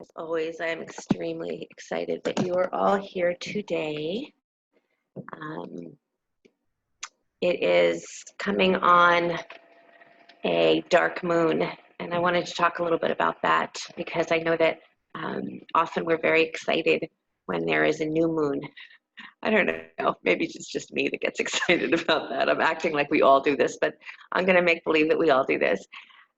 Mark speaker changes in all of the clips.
Speaker 1: As always, I am extremely excited that you are all here today. Um, it is coming on a dark moon, and I wanted to talk a little bit about that because I know that often we're very excited when there is a new moon. I don't know, maybe it's just me that gets excited about that. I'm acting like we all do this, but I'm going to make believe that we all do this.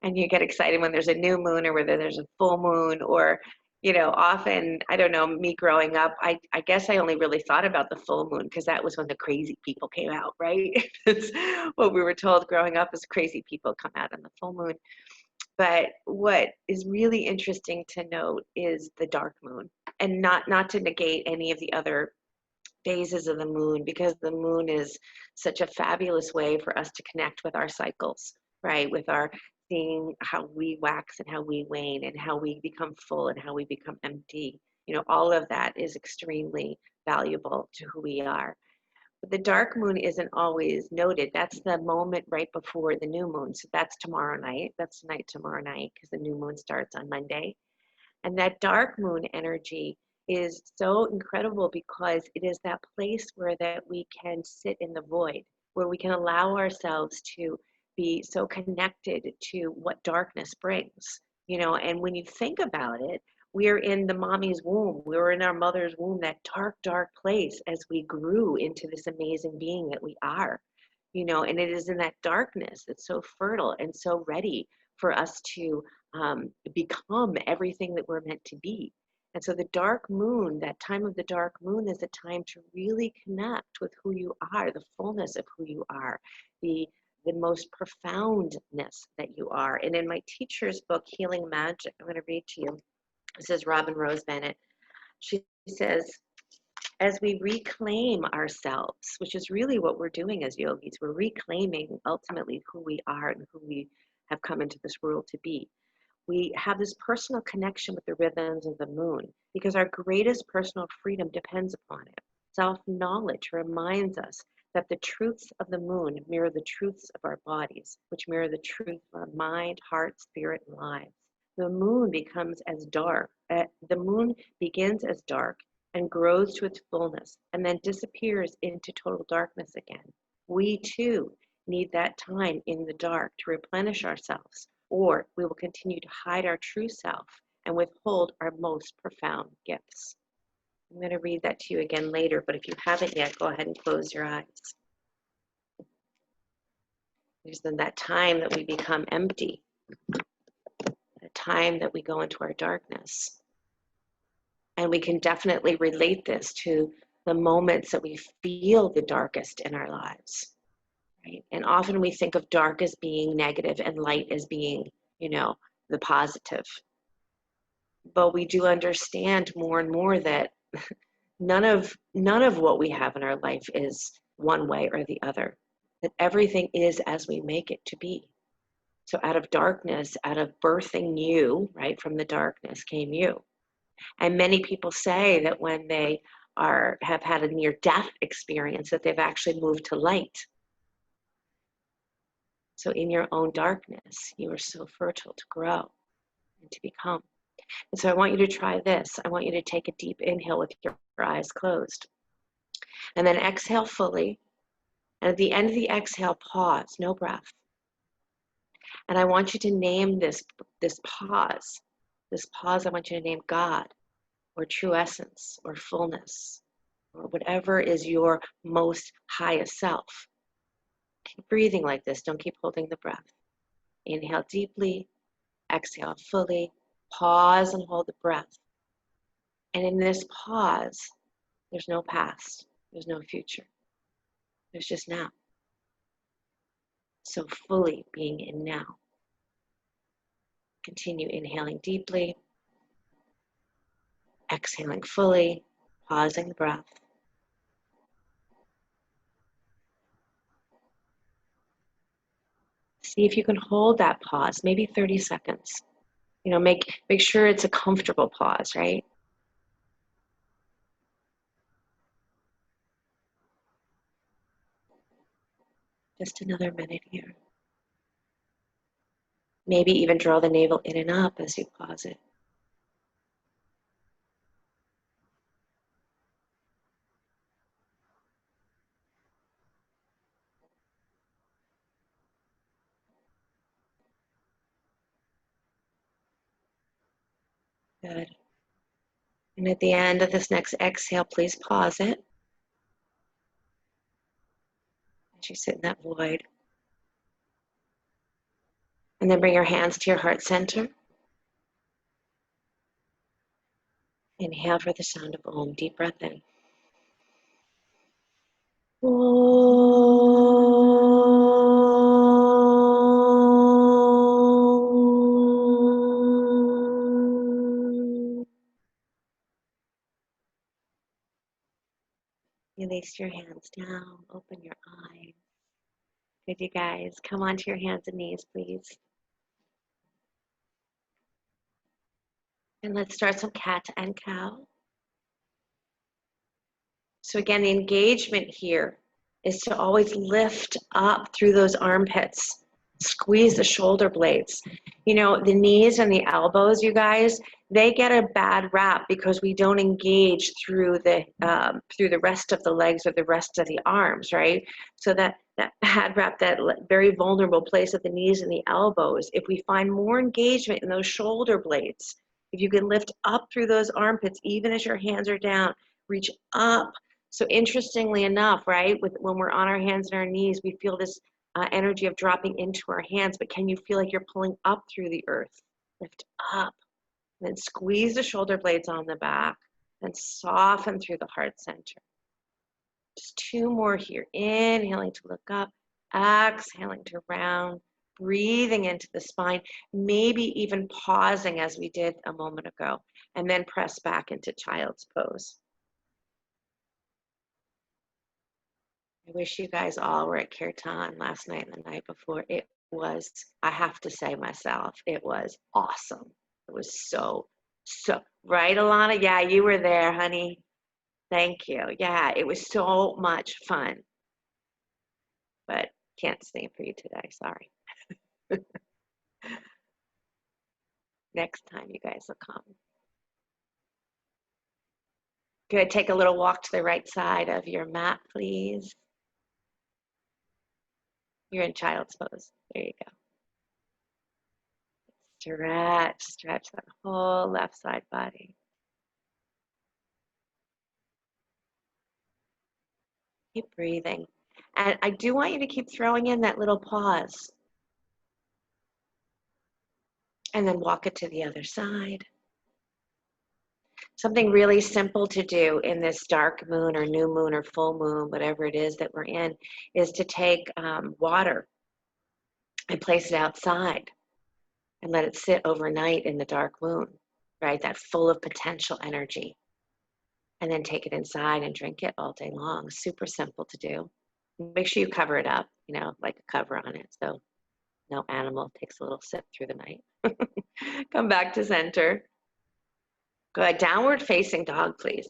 Speaker 1: And you get excited when there's a new moon or whether there's a full moon or, often, I don't know, me growing up, I guess I only really thought about the full moon because that was when the crazy people came out, right? That's what we were told growing up is crazy people come out on the full moon. But what is really interesting to note is the dark moon, and not to negate any of the other phases of the moon, because the moon is such a fabulous way for us to connect with our cycles, right? With our seeing how we wax and how we wane and how we become full and how we become empty. All of that is extremely valuable to who we are. But the dark moon isn't always noted. That's the moment right before the new moon. So that's tomorrow night. That's tonight, tomorrow night, because the new moon starts on Monday. And that dark moon energy is so incredible because it is that place where that we can sit in the void, where we can allow ourselves to be so connected to what darkness brings. And when you think about it, we're in the mommy's womb. We were in our mother's womb, that dark, dark place as we grew into this amazing being that we are. And it is in that darkness that's so fertile and so ready for us to become everything that we're meant to be. And so the dark moon, that time of the dark moon, is a time to really connect with who you are, the fullness of who you are, the most profoundness that you are. And in my teacher's book, Healing Magic, I'm going to read to you. This is Robin Rose Bennett. She says, as we reclaim ourselves, which is really what we're doing as yogis, we're reclaiming ultimately who we are and who we have come into this world to be. We have this personal connection with the rhythms of the moon because our greatest personal freedom depends upon it. Self-knowledge reminds us that the truths of the moon mirror the truths of our bodies, which mirror the truth of our mind, heart, spirit, and lives. The moon begins as dark and grows to its fullness and then disappears into total darkness again. We too need that time in the dark to replenish ourselves, or we will continue to hide our true self and withhold our most profound gifts. I'm going to read that to you again later, but if you haven't yet, go ahead and close your eyes. There's then that time that we become empty, the time that we go into our darkness. And we can definitely relate this to the moments that we feel the darkest in our lives. Right? And often we think of dark as being negative and light as being, the positive. But we do understand more and more that none of what we have in our life is one way or the other. That everything is as we make it to be. So out of darkness, out of birthing you, right, from the darkness came you. And many people say that when they have had a near-death experience, that they've actually moved to light. So in your own darkness, you are so fertile to grow and to become. And so I want you to try this. I want you to take a deep inhale with your eyes closed. And then exhale fully. And at the end of the exhale, pause, no breath. And I want you to name this pause. This pause, I want you to name God, or true essence, or fullness, or whatever is your most highest self. Keep breathing like this. Don't keep holding the breath. Inhale deeply, exhale fully, pause and hold the breath. And in this pause, there's no past, there's no future. There's just now. So fully being in now. Continue inhaling deeply, exhaling fully, pausing the breath. See if you can hold that pause, maybe 30 seconds. Make sure it's a comfortable pause, right? Just another minute here. Maybe even draw the navel in and up as you pause it. Good. And at the end of this next exhale, please pause it as you sit in that void. And then bring your hands to your heart center. Inhale for the sound of Om. Deep breath in. Release your hands down. Open your eyes. Good, you guys. Come onto your hands and knees, please. And let's start some cat and cow. So again, the engagement here is to always lift up through those armpits. Squeeze the shoulder blades. You know, the knees and the elbows, you guys, they get a bad rap because we don't engage through the rest of the legs or the rest of the arms, right? So that bad rap, that very vulnerable place at the knees and the elbows, if we find more engagement in those shoulder blades, if you can lift up through those armpits, even as your hands are down, reach up. So interestingly enough, right, when we're on our hands and our knees, we feel this energy of dropping into our hands, but can you feel like you're pulling up through the earth? Lift up, and then squeeze the shoulder blades on the back, and soften through the heart center. Just two more here. Inhaling to look up, exhaling to round, breathing into the spine, maybe even pausing as we did a moment ago, and then press back into child's pose. I wish you guys all were at Kirtan last night and the night before. It was, I have to say myself, it was awesome. It was so, right, Alana? Yeah, you were there, honey. Thank you. Yeah, it was so much fun. But can't stay for you today, sorry. Next time you guys will come. Good, take a little walk to the right side of your mat, please. You're in child's pose. There you go. Stretch that whole left side body. Keep breathing. And I do want you to keep throwing in that little pause. And then walk it to the other side. Something really simple to do in this dark moon or new moon or full moon, whatever it is that we're in, is to take water and place it outside and let it sit overnight in the dark moon, right? That full of potential energy. And then take it inside and drink it all day long. Super simple to do. Make sure you cover it up, you know, like a cover on it, so no animal takes a little sip through the night. Come back to center. Good. Downward facing dog, please.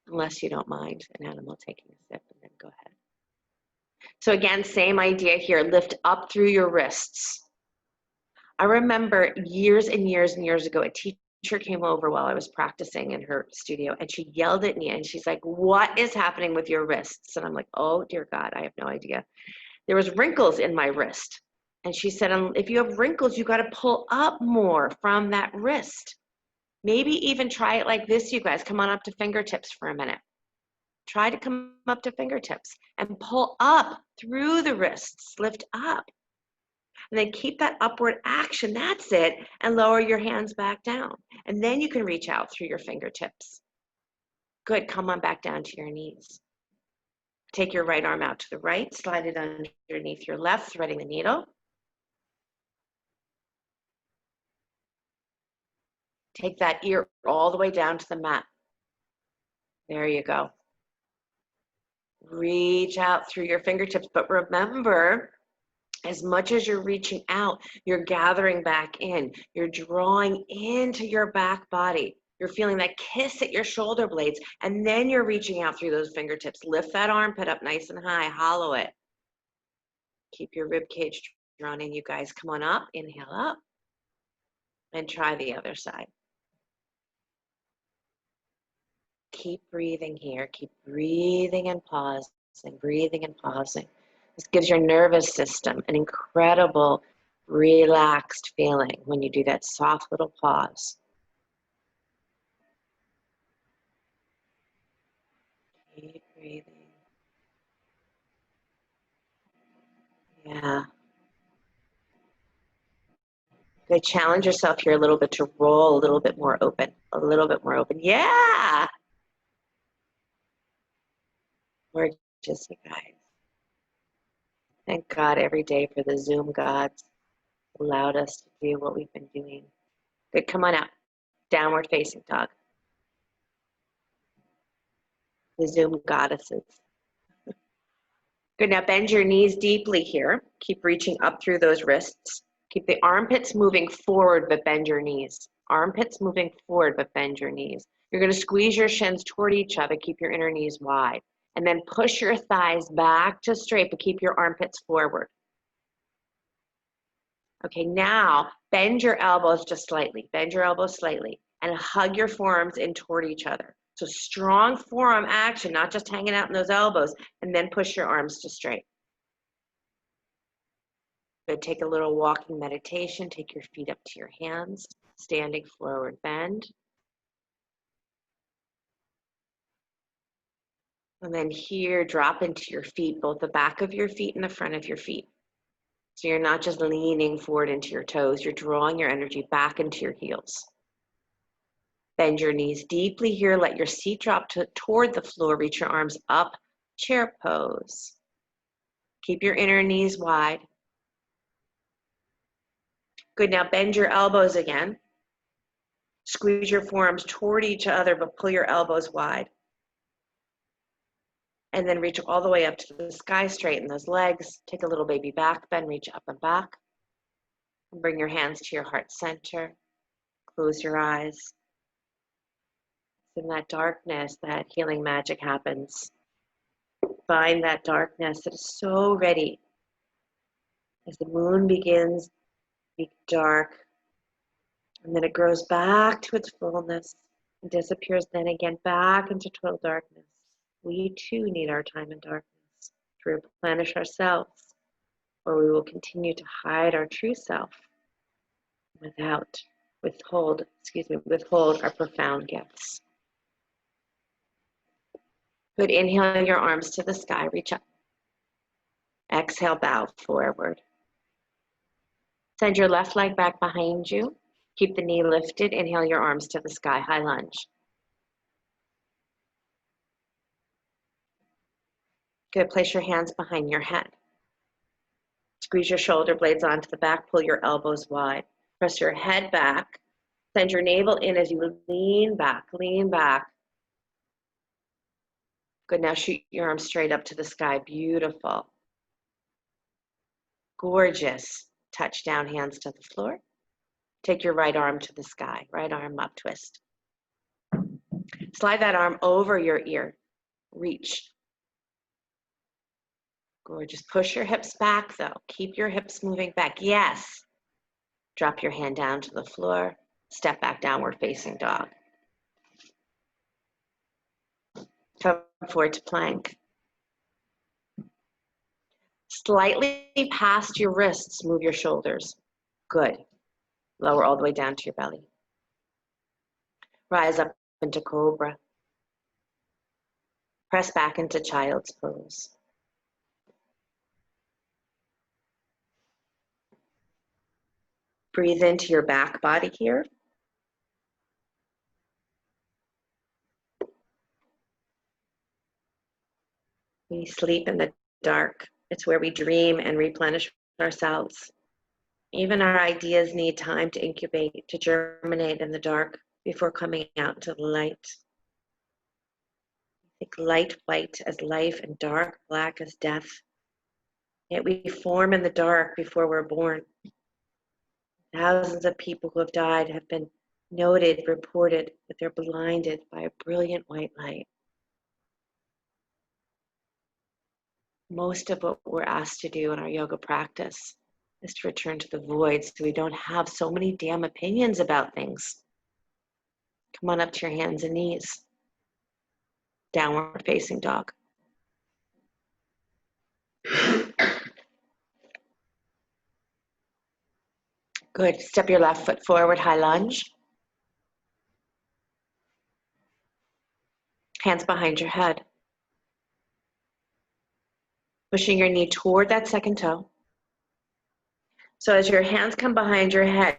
Speaker 1: Unless you don't mind an animal taking a sip, and then go ahead. So again, same idea here. Lift up through your wrists. I remember years and years and years ago, a teacher came over while I was practicing in her studio, and she yelled at me, and she's like, "What is happening with your wrists?" And I'm like, "Oh, dear God, I have no idea." There was wrinkles in my wrist. And she said, if you have wrinkles, you got to pull up more from that wrist. Maybe even try it like this, you guys. Come on up to fingertips for a minute. Try to come up to fingertips and pull up through the wrists. Lift up. And then keep that upward action. That's it. And lower your hands back down. And then you can reach out through your fingertips. Good. Come on back down to your knees. Take your right arm out to the right. Slide it underneath your left, threading the needle. Take that ear all the way down to the mat. There you go. Reach out through your fingertips, but remember, as much as you're reaching out, you're gathering back in. You're drawing into your back body. You're feeling that kiss at your shoulder blades, and then you're reaching out through those fingertips. Lift that armpit up nice and high, hollow it. Keep your rib cage drawn in, you guys. Come on up, inhale up, and try the other side. Keep breathing here. Keep breathing and pausing, breathing and pausing. This gives your nervous system an incredible relaxed feeling when you do that soft little pause. Keep breathing. Yeah. Good. Challenge yourself here a little bit to roll a little bit more open. A little bit more open. Yeah. Gorgeous, you guys. Thank God every day for the Zoom gods allowed us to do what we've been doing. Good. Come on out. Downward facing dog. The Zoom goddesses. Good. Now bend your knees deeply here. Keep reaching up through those wrists. Keep the armpits moving forward, but bend your knees. Armpits moving forward, but bend your knees. You're going to squeeze your shins toward each other. Keep your inner knees wide. And then push your thighs back to straight, but keep your armpits forward. Okay, now bend your elbows just slightly. Bend your elbows slightly and hug your forearms in toward each other. So strong forearm action, not just hanging out in those elbows, and then push your arms to straight. Good. Take a little walking meditation. Take your feet up to your hands, standing forward bend. And then here, drop into your feet, both the back of your feet and the front of your feet. So you're not just leaning forward into your toes, you're drawing your energy back into your heels. Bend your knees deeply here. Let your seat drop toward the floor. Reach your arms up, chair pose. Keep your inner knees wide. Good. Now bend your elbows again. Squeeze your forearms toward each other, but pull your elbows wide. And then reach all the way up to the sky, straighten those legs. Take a little baby back bend, reach up and back. And bring your hands to your heart center. Close your eyes. In that darkness, that healing magic happens. Find that darkness that is so ready. As the moon begins to be dark, and then it grows back to its fullness and disappears then again back into total darkness. We too need our time in darkness to replenish ourselves, or we will continue to hide our true self withhold our profound gifts. Good. Inhale your arms to the sky, reach up. Exhale, bow forward. Send your left leg back behind you. Keep the knee lifted. Inhale your arms to the sky, high lunge. Good. Place your hands behind your head. Squeeze your shoulder blades onto the back. Pull your elbows wide. Press your head back. Send your navel in as you lean back, lean back. Good. Now shoot your arms straight up to the sky. Beautiful. Gorgeous. Touch down, hands to the floor. Take your right arm to the sky. Right arm up, twist. Slide that arm over your ear. Reach. Gorgeous. Push your hips back though. Keep your hips moving back. Yes. Drop your hand down to the floor. Step back, downward facing dog. Come forward to plank. Slightly past your wrists, move your shoulders. Good. Lower all the way down to your belly. Rise up into cobra. Press back into child's pose. Breathe into your back body here. We sleep in the dark. It's where we dream and replenish ourselves. Even our ideas need time to incubate, to germinate in the dark before coming out into the light. Think light white as life and dark black as death. Yet we form in the dark before we're born. Thousands of people who have died have been noted, reported that they're blinded by a brilliant white light. Most of what we're asked to do in our yoga practice is to return to the void so we don't have so many damn opinions about things. Come on up to your hands and knees. Downward facing dog. Good. Step your left foot forward, high lunge. Hands behind your head. Pushing your knee toward that second toe. So as your hands come behind your head,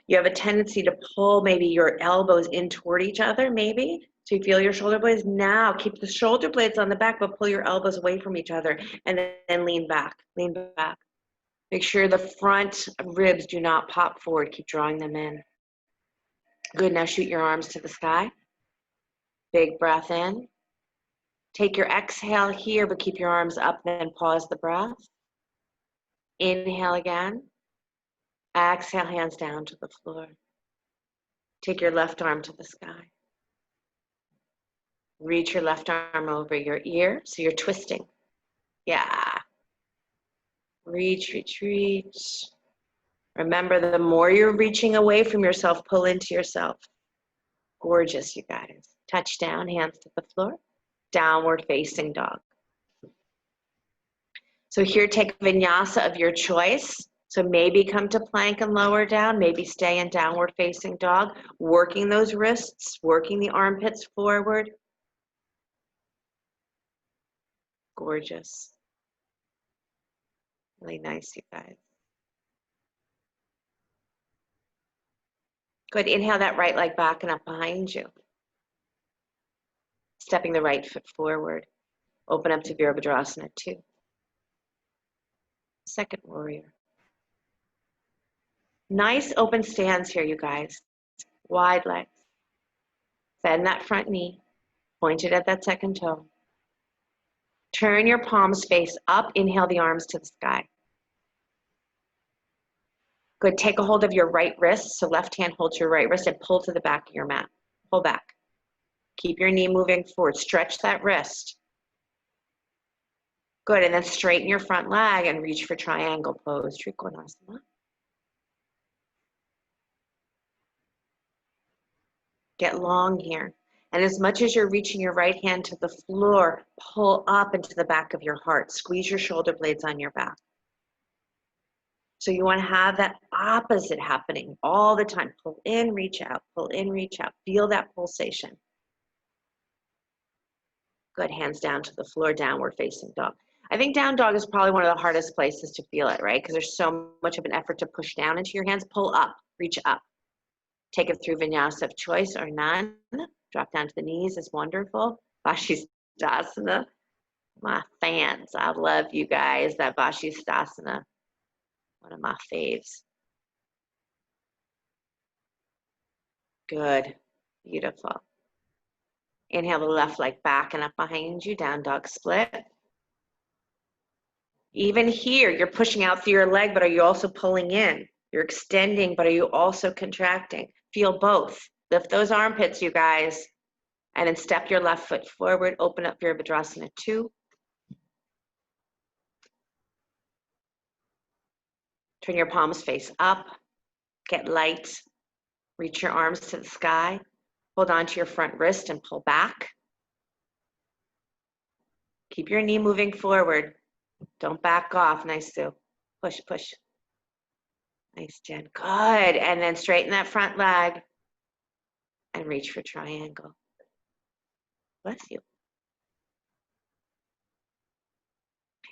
Speaker 1: you have a tendency to pull maybe your elbows in toward each other, maybe. So you feel your shoulder blades. Now keep the shoulder blades on the back, but pull your elbows away from each other and then lean back, lean back. Make sure the front ribs do not pop forward. Keep drawing them in. Good, now shoot your arms to the sky. Big breath in. Take your exhale here, but keep your arms up, then pause the breath. Inhale again. Exhale, hands down to the floor. Take your left arm to the sky. Reach your left arm over your ear, so you're twisting. Yeah. Reach, reach, reach. Remember, the more you're reaching away from yourself, pull into yourself. Gorgeous, you guys. Touch down, hands to the floor. Downward facing dog. So here, take vinyasa of your choice. So maybe come to plank and lower down, maybe stay in downward facing dog, working those wrists, working the armpits forward. Gorgeous. Really nice, you guys. Good, inhale that right leg back and up behind you. Stepping the right foot forward. Open up to Virabhadrasana 2. Second warrior. Nice open stance here, you guys. Wide legs. Bend that front knee. Point it at that second toe. Turn your palms face up. Inhale the arms to the sky. Good. Take a hold of your right wrist. So left hand holds your right wrist and pull to the back of your mat. Pull back. Keep your knee moving forward. Stretch that wrist. Good. And then straighten your front leg and reach for triangle pose. Trikonasana. Get long here. And as much as you're reaching your right hand to the floor, pull up into the back of your heart. Squeeze your shoulder blades on your back. So you want to have that opposite happening all the time. Pull in, reach out, pull in, reach out. Feel that pulsation. Good, hands down to the floor, downward facing dog. I think down dog is probably one of the hardest places to feel it, right? Because there's so much of an effort to push down into your hands. Pull up, reach up. Take it through vinyasa of choice or none. Drop down to the knees is wonderful. Vashisthasana. My fans, I love you guys. That Vashisthasana, one of my faves. Good, beautiful. Inhale the left leg back and up behind you, down dog split. Even here, you're pushing out through your leg, but are you also pulling in? You're extending, but are you also contracting? Feel both. Lift those armpits, you guys. And then step your left foot forward, open up Virabhadrasana 2. Turn your palms face up, get light, reach your arms to the sky, hold on to your front wrist and pull back. Keep your knee moving forward. Don't back off. Nice, Sue. Push, push. Nice, Jen. Good. And then straighten that front leg and reach for triangle. Bless you.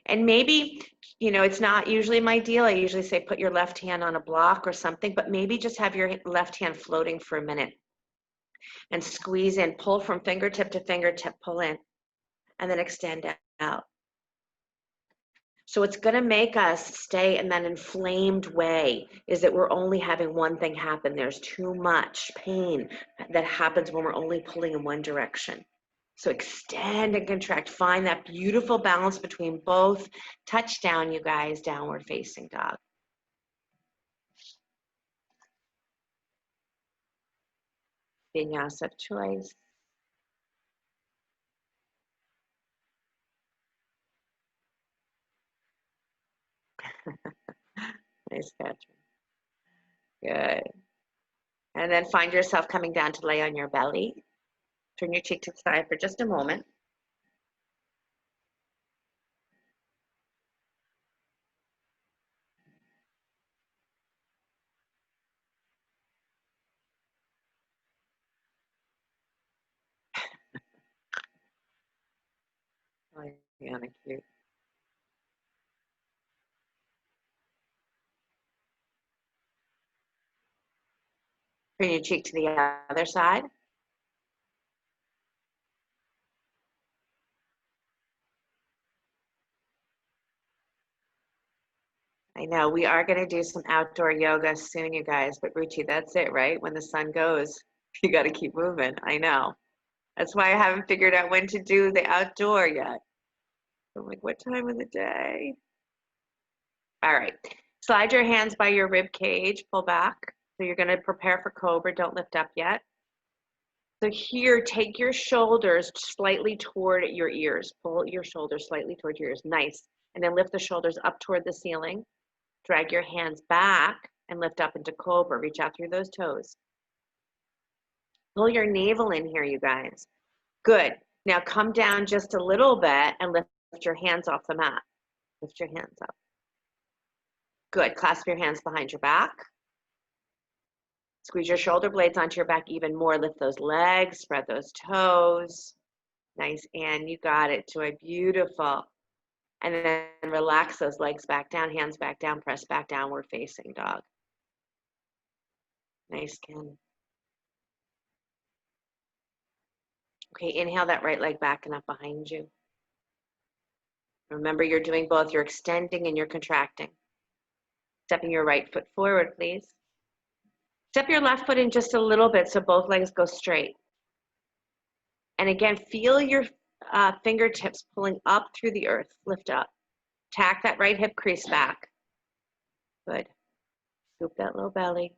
Speaker 1: And maybe, you know, it's not usually my deal. I usually say put your left hand on a block or something, but maybe just have your left hand floating for a minute and squeeze in, pull from fingertip to fingertip, pull in, and then extend out. So what's going to make us stay in that inflamed way is that we're only having one thing happen. There's too much pain that happens when we're only pulling in one direction. So extend and contract. Find that beautiful balance between both. Touch down, you guys, downward facing dog. Vinyasa of choice. Nice, Patrick. Good. And then find yourself coming down to lay on your belly. Turn your cheek to the side for just a moment. Kind of cute. Turn your cheek to the other side. I know we are going to do some outdoor yoga soon, you guys, but Ruchi, that's it, right? When the sun goes, you got to keep moving. I know. That's why I haven't figured out when to do the outdoor yet. I'm like, what time of the day? All right. Slide your hands by your rib cage, pull back. So you're going to prepare for cobra. Don't lift up yet. So here, take your shoulders slightly toward your ears. Pull your shoulders slightly toward your ears. Nice. And then lift the shoulders up toward the ceiling. Drag your hands back and lift up into cobra. Reach out through those toes. Pull your navel in here, you guys. Good. Now come down just a little bit and lift your hands off the mat. Lift your hands up. Good. Clasp your hands behind your back. Squeeze your shoulder blades onto your back even more. Lift those legs, spread those toes. Nice, and you got it, Joy. Beautiful. And then relax those legs back down, hands back down, press back downward facing dog. Nice, Ken. Okay, inhale that right leg back and up behind you. Remember, you're doing both. You're extending and you're contracting. Stepping your right foot forward, please. Step your left foot in just a little bit so both legs go straight. And again, feel your fingertips pulling up through the earth. Lift up. Tack that right hip crease back. Good. Scoop that low belly.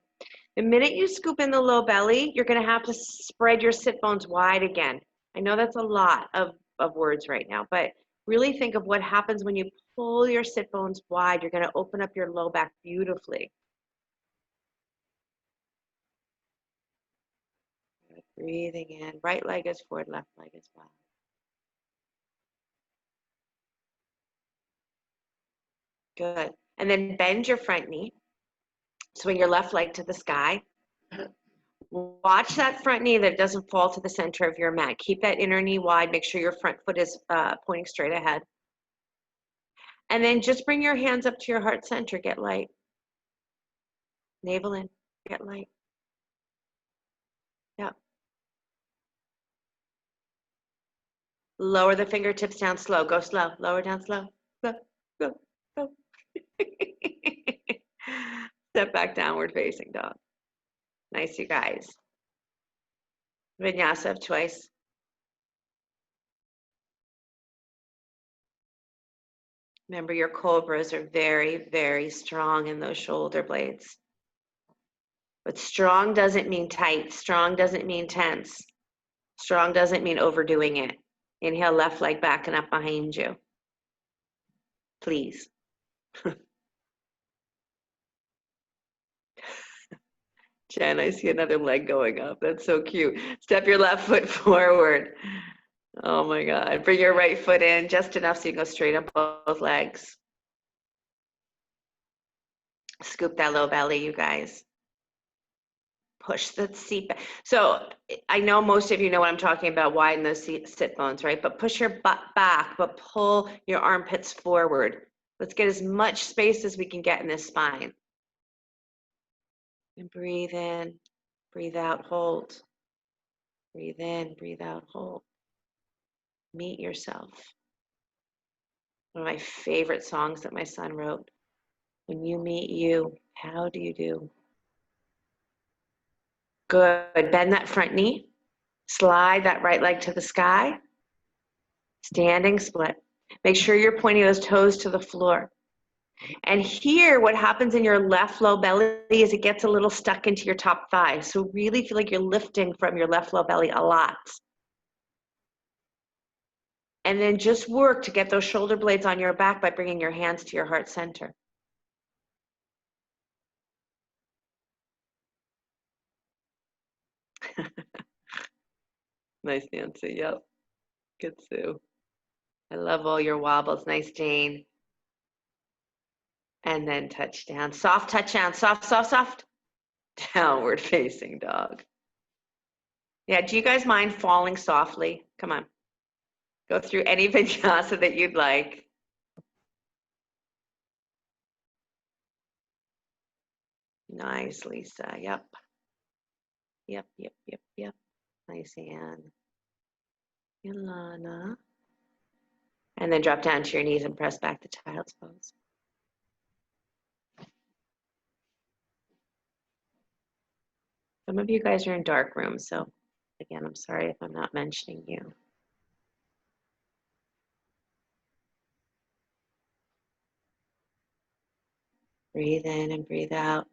Speaker 1: The minute you scoop in the low belly, you're going to have to spread your sit bones wide again. I know that's a lot of words right now, but really think of what happens when you pull your sit bones wide. You're going to open up your low back beautifully. Good. Breathing in. Right leg is forward, left leg is back. Good. And then bend your front knee. Swing your left leg to the sky. Watch that front knee that doesn't fall to the center of your mat. Keep that inner knee wide. Make sure your front foot is pointing straight ahead. And then just bring your hands up to your heart center. Get light. Navel in. Get light. Yep. Lower the fingertips down slow. Go slow. Lower down slow. Go, go, go. Step back, downward facing dog. Nice, you guys. Vinyasa of choice. Remember, your cobras are very, very strong in those shoulder blades. But strong doesn't mean tight. Strong doesn't mean tense. Strong doesn't mean overdoing it. Inhale, left leg back and up behind you. Please. Jen, I see another leg going up. That's so cute. Step your left foot forward. Oh my God. Bring your right foot in just enough so you can go straight up both legs. Scoop that low belly, you guys. Push the seat back. So I know most of you know what I'm talking about, widen those sit bones, right? But push your butt back, but pull your armpits forward. Let's get as much space as we can get in this spine. And breathe in, breathe out, hold. Breathe in, breathe out, hold. Meet yourself. One of my favorite songs that my son wrote. When you meet you, how do you do? Good. Bend that front knee. Slide that right leg to the sky. Standing split. Make sure you're pointing those toes to the floor. And here, what happens in your left low belly is it gets a little stuck into your top thigh. So really feel like you're lifting from your left low belly a lot. And then just work to get those shoulder blades on your back by bringing your hands to your heart center. Nice, Nancy. Yep. Good, Sue. I love all your wobbles. Nice, Jane. And then touch down. Soft touch down. Soft, soft, soft. Downward facing dog. Yeah, do you guys mind falling softly? Come on. Go through any vinyasa that you'd like. Nice, Lisa. Yep. Yep, yep, yep, yep. Nice, Anne. Ilana. And then drop down to your knees and press back to child's pose. Some of you guys are in dark rooms, so again, I'm sorry if I'm not mentioning you. Breathe in and breathe out.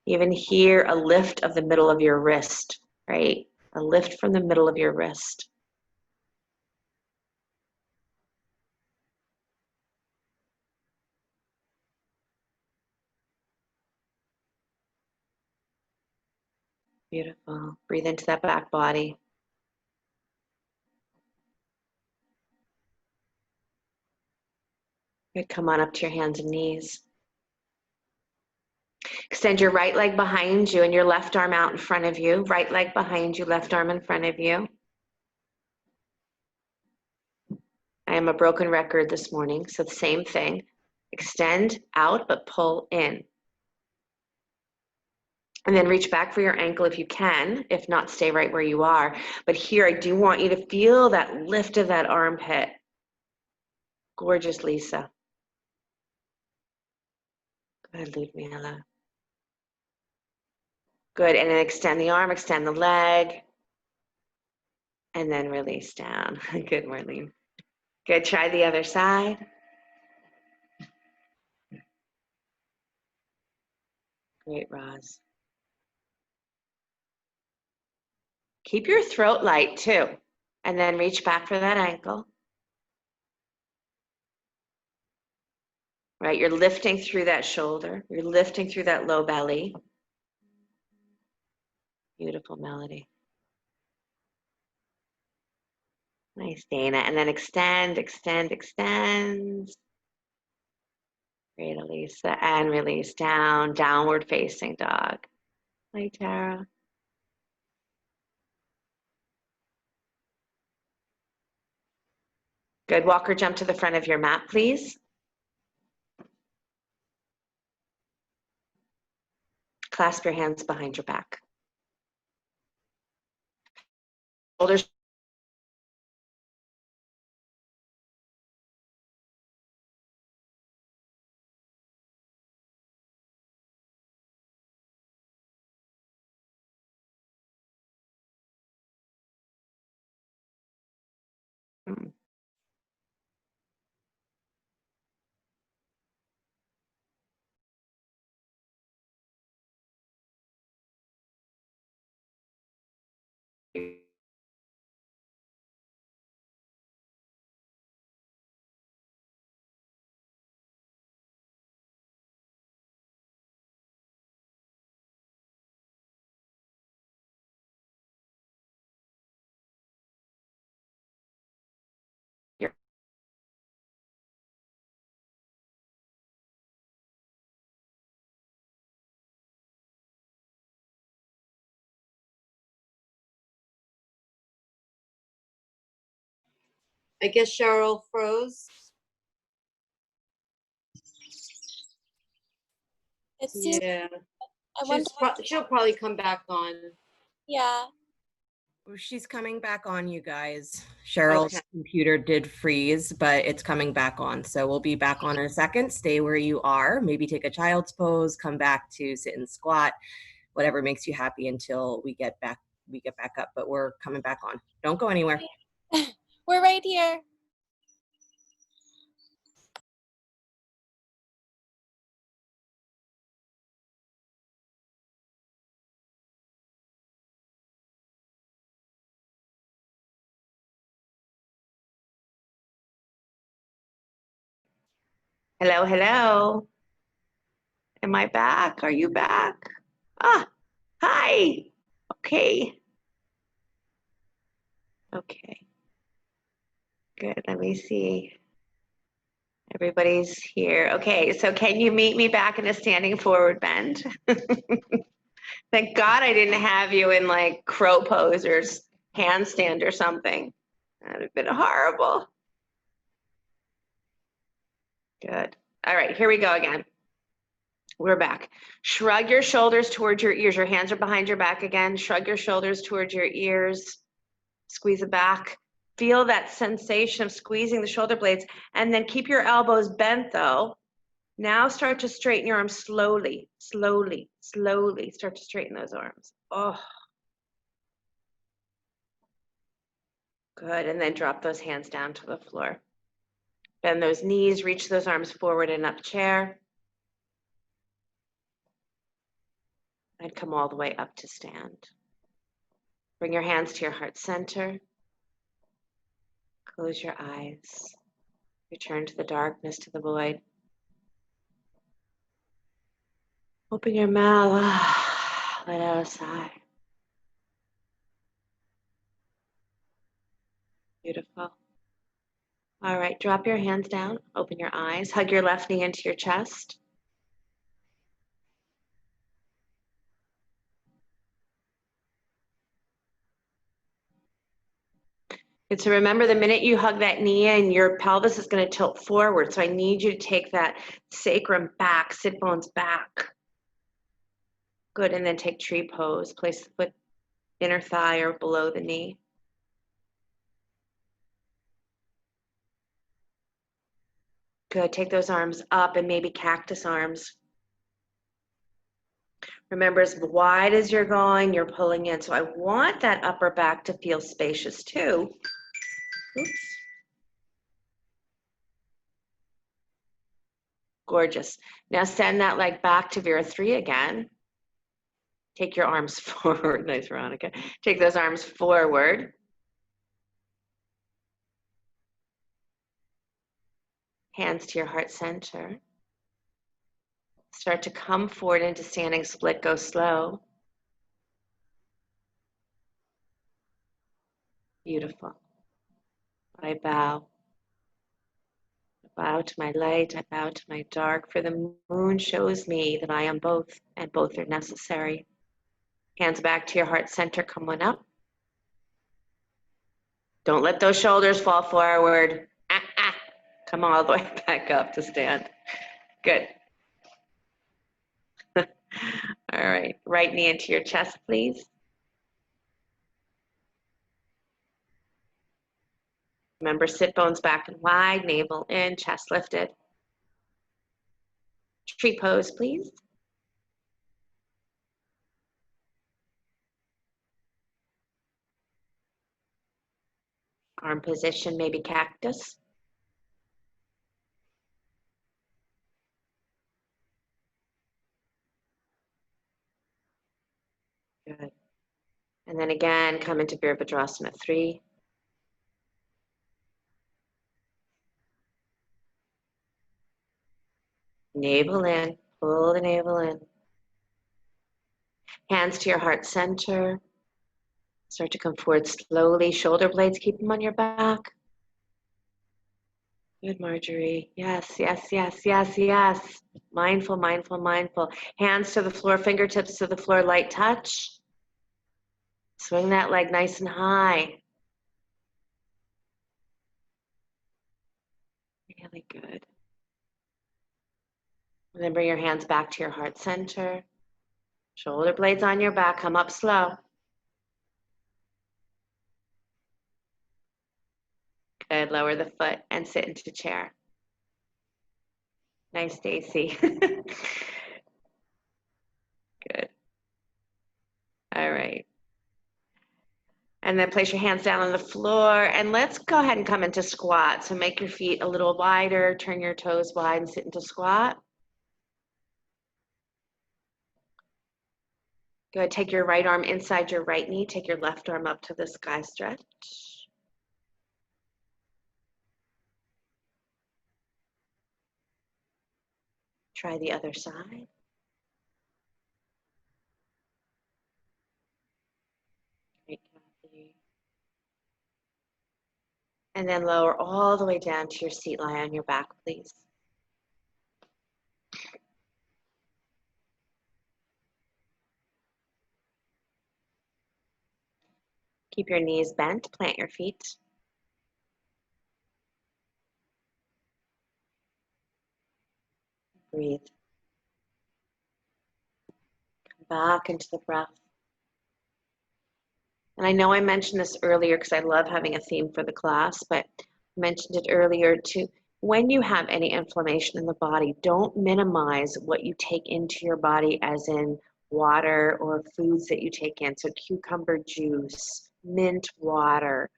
Speaker 1: Even here, a lift of the middle of your wrist, right? A lift from the middle of your wrist. Beautiful. Breathe into that back body. Good. Come on up to your hands and knees. Extend your right leg behind you and your left arm out in front of you. Right leg behind you, left arm in front of you. I am a broken record this morning, so the same thing. Extend out, but pull in. And then reach back for your ankle if you can. If not, stay right where you are. But here, I do want you to feel that lift of that armpit. Gorgeous, Lisa. Good, Ludmila. Good, and then extend the arm, extend the leg, and then release down. Good, Marlene. Good, try the other side. Great, Roz. Keep your throat light too, and then reach back for that ankle. Right, you're lifting through that shoulder. You're lifting through that low belly. Beautiful melody. Nice, Dana. And then extend, extend, extend. Great, Elisa. And release down, downward facing dog. Hi, Tara. Good. Walk or jump to the front of your mat, please. Clasp your hands behind your back. Shoulders.
Speaker 2: I guess Sheryl froze.
Speaker 3: It seems,
Speaker 2: Yeah.
Speaker 3: I wonder,
Speaker 2: She'll probably come back on.
Speaker 3: yeah.
Speaker 4: She's coming back on, you guys. Cheryl's computer did freeze, but it's coming back on. So we'll be back on in a second. Stay where you are. Maybe take a child's pose, come back to sit and squat, whatever makes you happy until we get back up. But we're coming back on. Don't go anywhere.
Speaker 3: We're right here.
Speaker 1: Hello, hello. Am I back? Are you back? Ah, hi. Okay. Okay. Good. Let me see. Everybody's here. Okay, so can you meet me back in a standing forward bend? Thank God I didn't have you in like crow pose or handstand or something. That would have been horrible. Good. All right, here we go again. We're back. Shrug your shoulders towards your ears. Your hands are behind your back again. Shrug your shoulders towards your ears. Squeeze it back. Feel that sensation of squeezing the shoulder blades, and then keep your elbows bent though. Now start to straighten your arms slowly, slowly, slowly. Start to straighten those arms. Oh, good. And then drop those hands down to the floor. Bend those knees, reach those arms forward and up, chair. And come all the way up to stand. Bring your hands to your heart center. Close your eyes. Return to the darkness, to the void. Open your mouth. Let out a sigh. Beautiful. All right, drop your hands down. Open your eyes. Hug your left knee into your chest. Good. So remember, the minute you hug that knee in, your pelvis is going to tilt forward. So I need you to take that sacrum back, sit bones back. Good. And then take tree pose. Place the foot inner thigh or below the knee. Good. Take those arms up and maybe cactus arms. Remember, as wide as you're going, you're pulling in. So I want that upper back to feel spacious too. Oops. Gorgeous. Now send that leg back to Vera 3 again. Take your arms forward. Nice, Veronica. Take those arms forward. Hands to your heart center. Start to come forward into standing split. Go slow. Beautiful. I bow. I bow to my light. I bow to my dark. For the moon shows me that I am both, and both are necessary. Hands back to your heart center. Come on up. Don't let those shoulders fall forward. Come all the way back up to stand. Good. All right. Right knee into your chest, please. Remember, sit bones back and wide, navel in, chest lifted. Tree pose, please. Arm position, maybe cactus. Good. And then again, come into Virabhadrasana 3. Navel in, pull the navel in. Hands to your heart center. Start to come forward slowly. Shoulder blades, keep them on your back. Good, Marjorie. Yes, yes, yes, yes, yes. Mindful, mindful, mindful. Hands to the floor, fingertips to the floor, light touch. Swing that leg nice and high. Really good. And then bring your hands back to your heart center. Shoulder blades on your back, come up slow. Good, lower the foot and sit into chair. Nice, Stacy. Good. All right. And then place your hands down on the floor and let's go ahead and come into squat. So make your feet a little wider, turn your toes wide and sit into squat. Good, take your right arm inside your right knee, take your left arm up to the sky stretch. Try the other side. Great, Kathy. And then lower all the way down to your seat. Lie on your back, please. Keep your knees bent, plant your feet. breathe. Come back into the breath. And I know I mentioned this earlier because I love having a theme for the class, but I mentioned it earlier too. When you have any inflammation in the body, don't minimize what you take into your body, as in water or foods that you take in. So cucumber juice, mint water,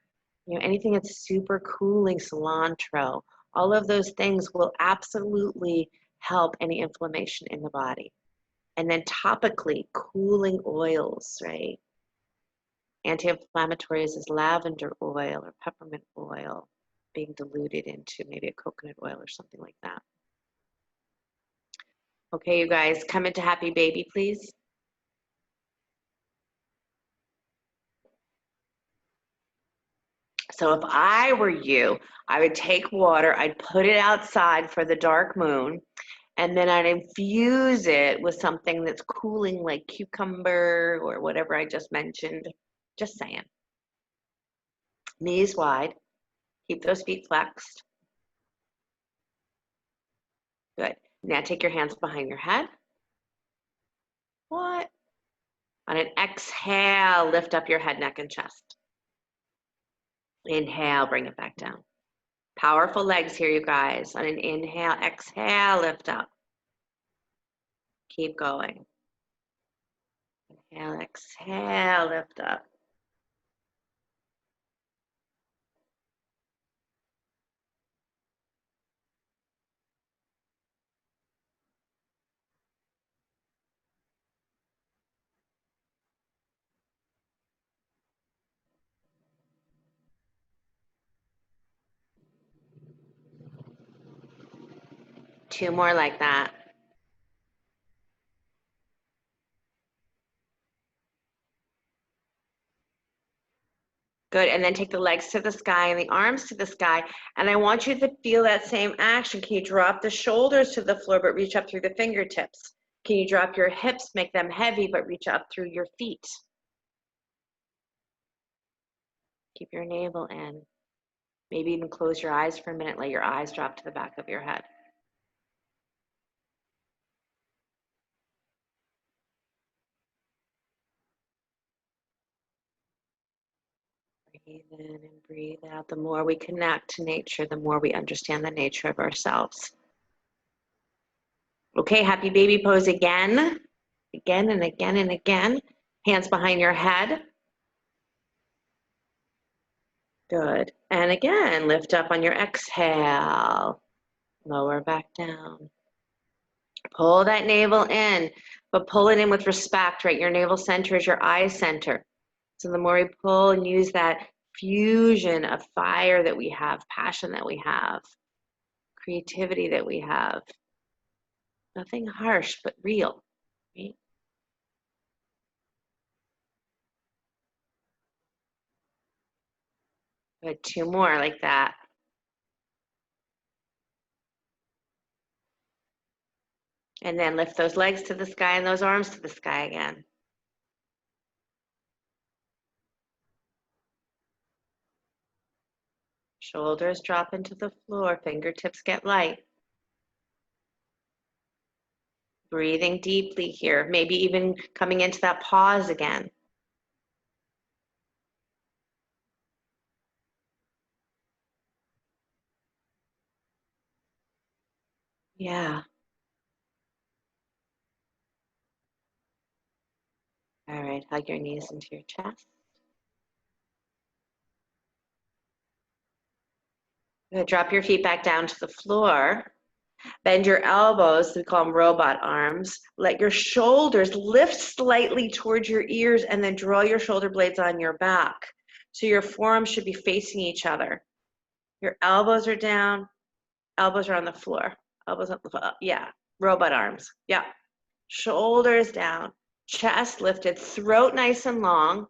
Speaker 1: anything that's super cooling, cilantro, all of those things will absolutely help any inflammation in the body. And then topically, cooling oils, right? Anti-inflammatories is lavender oil or peppermint oil being diluted into maybe a coconut oil or something like that. Okay, you guys, come into happy baby, please. So if I were you, I would take water, I'd put it outside for the dark moon, and then I'd infuse it with something that's cooling like cucumber or whatever I just mentioned. Just saying. Knees wide. Keep those feet flexed. Good. Now take your hands behind your head. What? On an exhale, lift up your head, neck, and chest. Inhale, bring it back down. Powerful legs here, you guys. On an inhale, exhale, lift up. Keep going. Inhale, exhale, lift up. Two more like that. Good, and then take the legs to the sky and the arms to the sky, and I want you to feel that same action. Can you drop the shoulders to the floor, but reach up through the fingertips? Can you drop your hips, make them heavy, but reach up through your feet? Keep your navel in. Maybe even close your eyes for a minute, let your eyes drop to the back of your head. Breathe in and breathe out. The more we connect to nature, the more we understand the nature of ourselves. Okay, happy baby pose again. Again and again and again. Hands behind your head. Good. And again, lift up on your exhale. Lower back down. Pull that navel in, but pull it in with respect, right? Your navel center is your eye center. So the more we pull and use that fusion of fire that we have, passion that we have, creativity that we have, nothing harsh, but real, right? Good, two more like that. And then lift those legs to the sky and those arms to the sky again. Shoulders drop into the floor, fingertips get light. Breathing deeply here, maybe even coming into that pause again. Yeah. All right, hug your knees into your chest. Good. Drop your feet back down to the floor. Bend your elbows, we call them robot arms. Let your shoulders lift slightly towards your ears and then draw your shoulder blades on your back. So your forearms should be facing each other. Your elbows are down, elbows are on the floor. Elbows on the floor, yeah. Robot arms, yeah. Shoulders down, chest lifted, throat nice and long.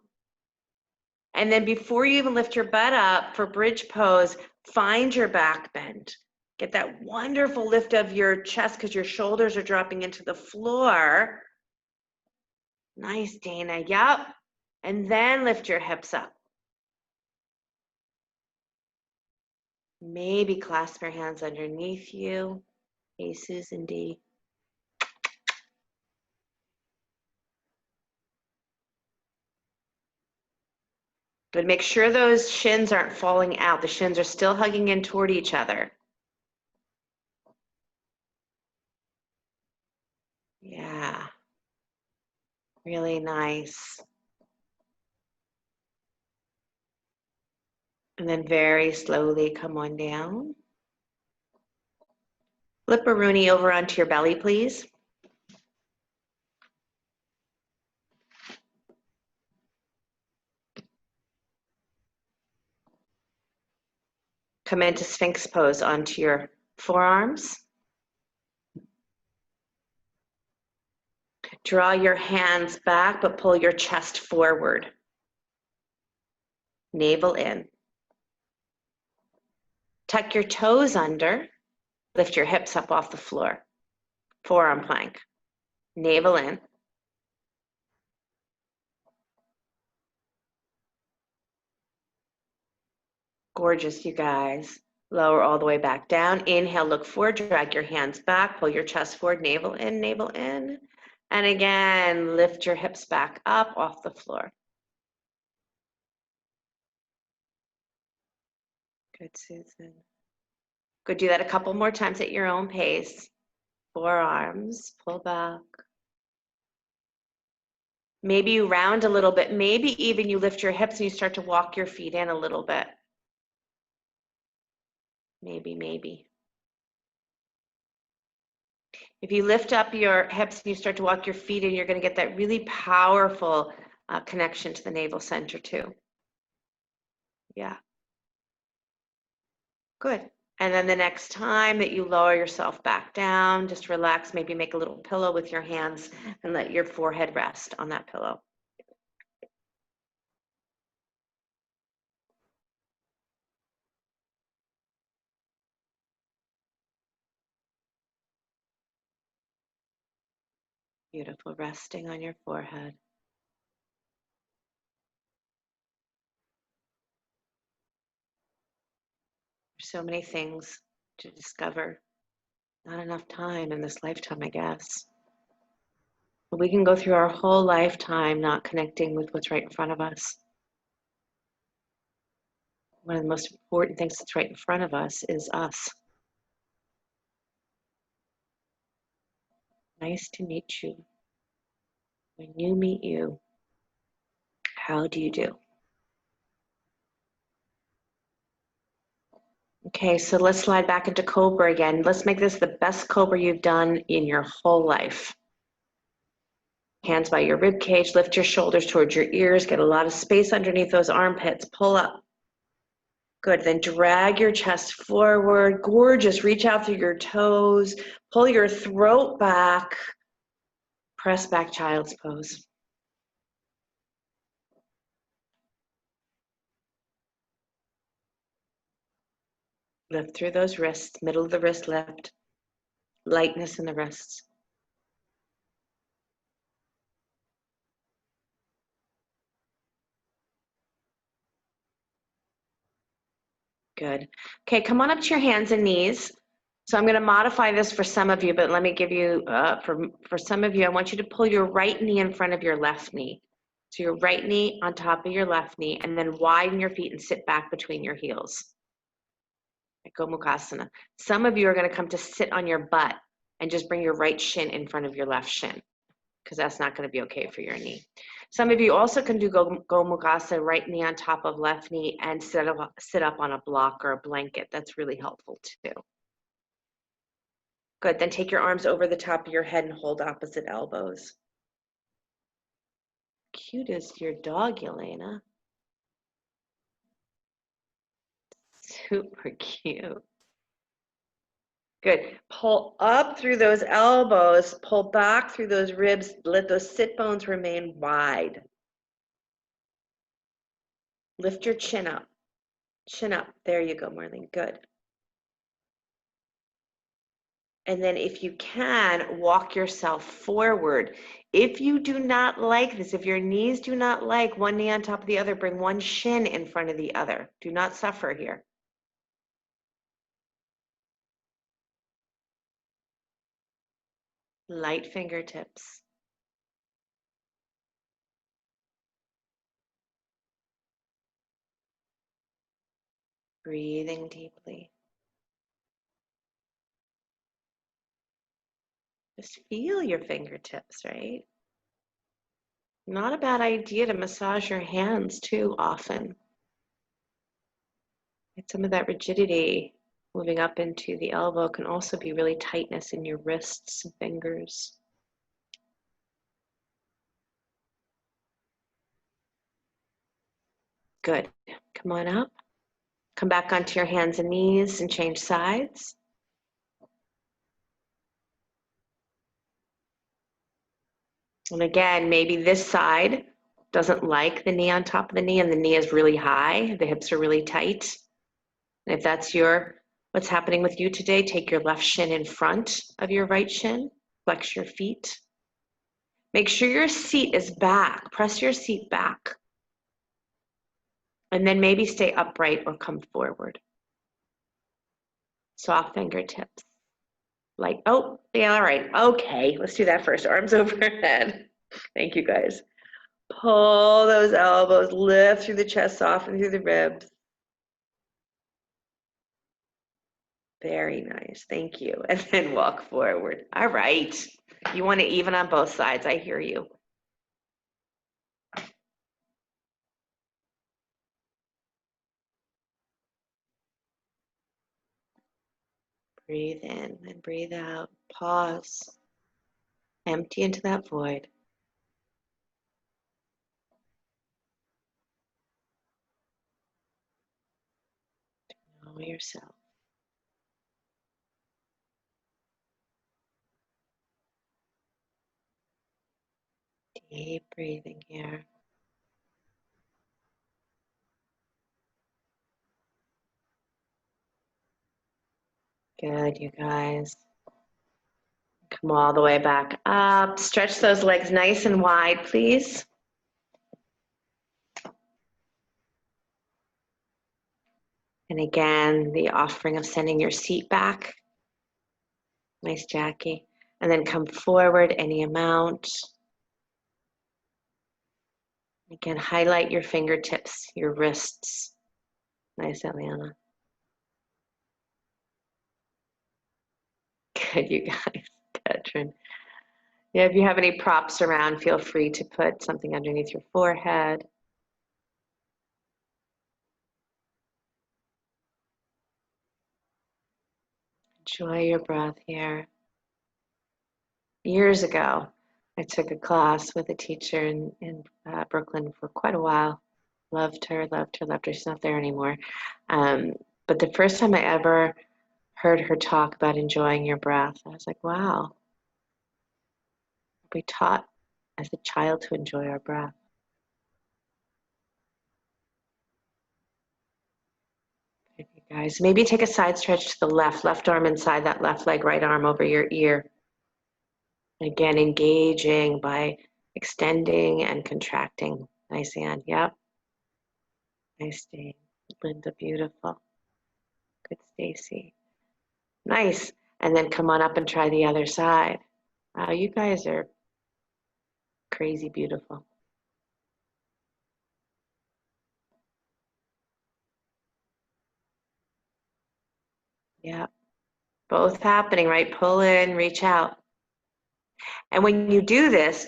Speaker 1: And then before you even lift your butt up for bridge pose, find your back bend. Get that wonderful lift of your chest because your shoulders are dropping into the floor. Nice, Dana. Yep. And then lift your hips up. Maybe clasp your hands underneath you. Hey, Susan D. But make sure those shins aren't falling out. The shins are still hugging in toward each other. Yeah, really nice. And then very slowly come on down. Flip a Rooney over onto your belly, please. Come into Sphinx pose onto your forearms. Draw your hands back, but pull your chest forward. Navel in. Tuck your toes under. Lift your hips up off the floor. Forearm plank. Navel in. Gorgeous, you guys. Lower all the way back down. Inhale, look forward, drag your hands back, pull your chest forward, navel in, navel in. And again, lift your hips back up off the floor. Good, Susan. Good, do that a couple more times at your own pace. Forearms, pull back. Maybe you round a little bit. Maybe even you lift your hips and you start to walk your feet in a little bit. Maybe. If you lift up your hips and you start to walk your feet in, you're going to get that really powerful connection to the navel center too. Yeah. Good. And then the next time that you lower yourself back down, just relax, maybe make a little pillow with your hands and let your forehead rest on that pillow. Beautiful, resting on your forehead. There's so many things to discover. Not enough time in this lifetime, I guess. But we can go through our whole lifetime not connecting with what's right in front of us. One of the most important things that's right in front of us is us. Nice to meet you. When you meet you, how do you do? Okay, so let's slide back into Cobra again. Let's make this the best Cobra you've done in your whole life. Hands by your rib cage, lift your shoulders towards your ears, get a lot of space underneath those armpits, pull up. Good, then drag your chest forward, gorgeous, reach out through your toes, pull your throat back, press back child's pose. Lift through those wrists, middle of the wrist lift, lightness in the wrists. Good. Okay, come on up to your hands and knees. So I'm going to modify this for some of you, but let me give you, for some of you, I want you to pull your right knee in front of your left knee. So your right knee on top of your left knee, and then widen your feet and sit back between your heels. Gomukhasana. Some of you are going to come to sit on your butt and just bring your right shin in front of your left shin, because that's not going to be okay for your knee. Some of you also can do Gomukhasana, right knee on top of left knee, and sit up on a block or a blanket. That's really helpful too. Good, then take your arms over the top of your head and hold opposite elbows. Cute as your dog, Elena. Super cute. Good. Pull up through those elbows, pull back through those ribs, let those sit bones remain wide. Lift your chin up. Chin up. There you go, Marlene. Good. And then if you can, walk yourself forward. If you do not like this, if your knees do not like one knee on top of the other, bring one shin in front of the other. Do not suffer here. Light fingertips. Breathing deeply. Just feel your fingertips, right? Not a bad idea to massage your hands too often. Get some of that rigidity moving up into the elbow can also be really tightness in your wrists and fingers. Good. Come on up. Come back onto your hands and knees and change sides. And again, maybe this side doesn't like the knee on top of the knee and the knee is really high, the hips are really tight. And if that's what's happening with you today, take your left shin in front of your right shin, flex your feet. Make sure your seat is back, press your seat back. And then maybe stay upright or come forward. Soft fingertips. Like, oh, yeah, all right, okay, let's do that first. Arms overhead. Thank you, guys. Pull those elbows, lift through the chest, soften through the ribs. Very nice, thank you. And then walk forward. All right, you want to even on both sides, I hear you. Breathe in and breathe out. Pause. Empty into that void. Know yourself. Deep breathing here. Good, you guys. Come all the way back up. Stretch those legs nice and wide, please. And again, the offering of sending your seat back. Nice, Jackie. And then come forward any amount. Again, highlight your fingertips, your wrists. Nice, Eliana. Good, you guys. Katrin. Yeah, if you have any props around, feel free to put something underneath your forehead. Enjoy your breath here. Years ago, I took a class with a teacher in Brooklyn for quite a while. Loved her, loved her, loved her. She's not there anymore. But the first time I ever heard her talk about enjoying your breath, I was like, wow, we taught as a child to enjoy our breath. Good, you guys, maybe take a side stretch to the left arm inside that left leg, right arm over your ear. Again, engaging by extending and contracting. Nice, Ann. Yep. Nice, Dave. Linda, beautiful. Good, Stacy. Nice. And then come on up and try the other side. Wow, you guys are crazy beautiful. Yeah. Both happening, right? Pull in, reach out. And when you do this,